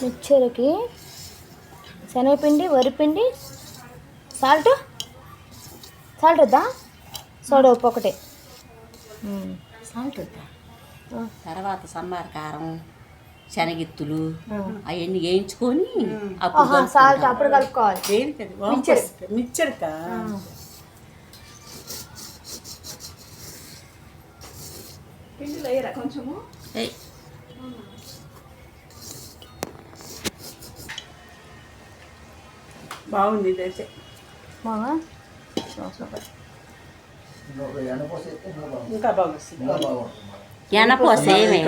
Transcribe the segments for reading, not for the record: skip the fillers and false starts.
మిక్చర్కి శనగపిండి, వరిపిండి, సాల్ట్ వద్దా? సోడా ఉప్పు ఒకటే. సాల్ట్ వద్దా? తర్వాత సాంబార్ కారం, శనగిత్తులు అవన్నీ వేయించుకొని అప్పుడు సాల్ట్ అప్పుడు కలుపుకోవాలి. మిక్చర్ పిండిలో వేయరా కొంచెము? బాగుంది ఇదైతే. బాగా ఇంకా బాగుంది. ఎనపోసేమే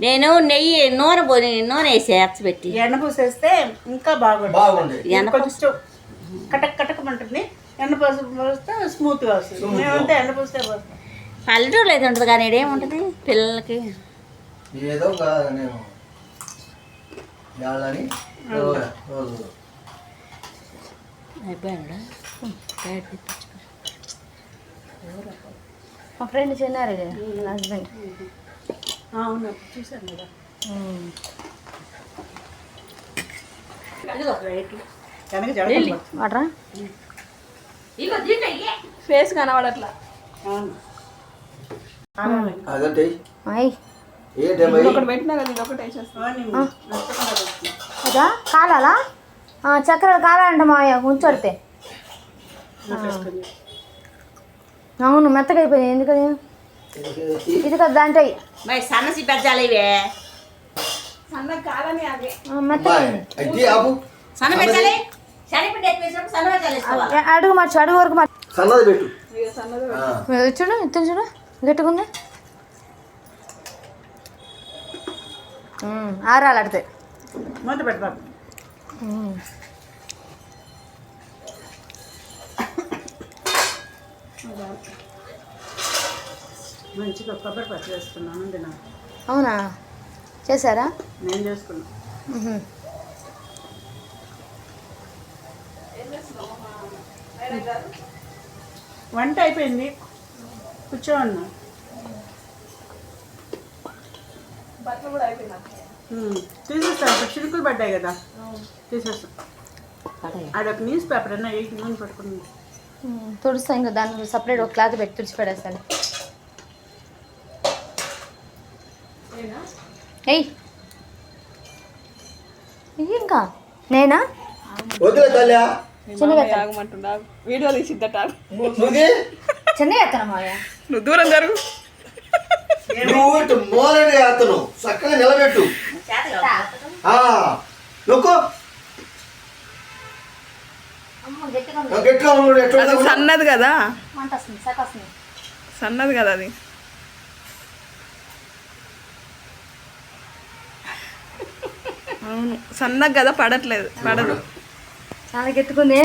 నేను నూనె వేసి పెట్టి ఎన్నపూసేస్తే ఇంకా బాగుంది. కొంచెం కటక్ కటకమంటుంది. ఎన్నపూస పోస్తే స్మూత్గా వస్తుంది. మేమంతా ఎన్నపూసే పోస్తాం. పల్లెటూరులో అయితే ఉంటుంది కానీ ఇదేముంటుంది పిల్లలకి. ఏదో అయిపోయాడా? మా ఫ్రెండ్ చిన్నారు హస్బెండ్. అవును చూసాను కదా. వాటరా ఫేస్ కనబడట్లా. ఒకటి పెట్టినా కదా, ఇది ఒకటి వేసేస్తాను. అదా కాలాలా? చక్కెర కాలాలంట మాయ ఉంచడితే. అవును మెత్తగా అయిపోయింది. ఎందుకని ఇది కదా దాంట్లో సన్నసి పెద్దాలి ఇవే సన్న కాలని అదే మెత్తగా సన్న పెంచాలి. శనగపిండి ఎక్కువ సన్న పెంచాలి. అడుగు మార్చు, అడుగు వరకు మార్చు. చూడు ఇత్తు చూడు గట్టుకుంది. ఆరాలాడితే మూత పెట్టబాకు. మంచిగా కొబ్బరి పచ్చి వేసుకున్నాను తిన్నా. అవునా చేశారా? నేను చేసుకున్నా. వంట అయిపోయింది, కూర్చోన్నా. బట్టలు కూడా అయిపోయినా తీసేస్తాను. చిరుకులు పడ్డాయి కదా, తీసేస్తాను. అదొక న్యూస్ పేపర్ అన్నా ఏ నూనె పట్టుకుని తుడుస్తా. ఇంకా దాన్ని సపరేట్ ఒక క్లాత్ పెట్టి తుడిచి పడేస్తాను. ఇంకా నేనా వీడియో తీసిద్దట. చిన్నగా ఎత్తనా మాయ? నువ్వు దూరం జరుగు. అతను చక్కగా నిలబెట్టు. సన్నది కదా, సన్నది కదా అది. అవును సన్నగా కదా, పడట్లేదు. పడదు. చాలా గెత్తుకుంది.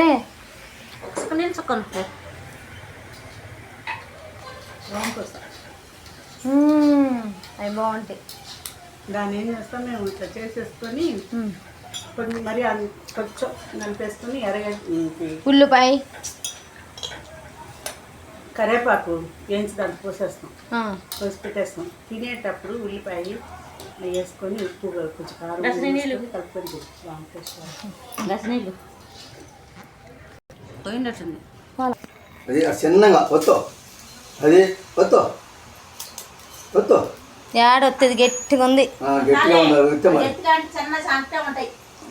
అవి బాగుంటాయి. దాన్ని ఏం చేస్తాం మేము ఇట్లా చేసేసుకొని కొన్ని మరి కొంచెం నలిపేసుకొని ఉల్లిపాయ కరివేపాకు వేయించి దాన్ని పోసేస్తాం. పోసి పెట్టేస్తాం. తినేటప్పుడు ఉల్లిపాయ వేసుకొని ఉప్పు కొంచెం కారం కలుపుకొని గసనీళ్ళు పోయినట్టుంది. అది చిన్నగా వత్తో, అది వత్తో వత్తో ఏడొత్తది గట్టిగా ఉంది.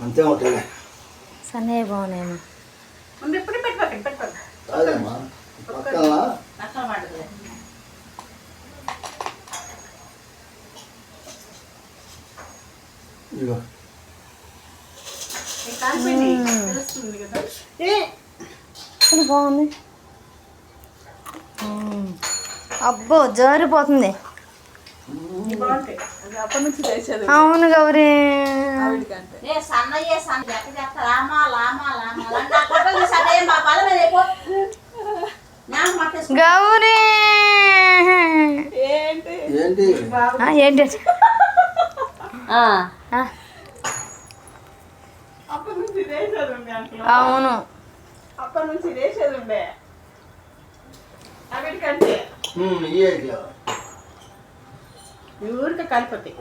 అంతే ఉంటాయి. సన్నయ్య బాగున్నాయమ్మా. బాగుంది. అబ్బో జారిపోతుంది. అవును గౌరీ. గౌరీ ఏంటి? అవును అప్పటి నుంచి వేసేది ఉండే అవిటికంటే ఊరికే కలిపోతాయి.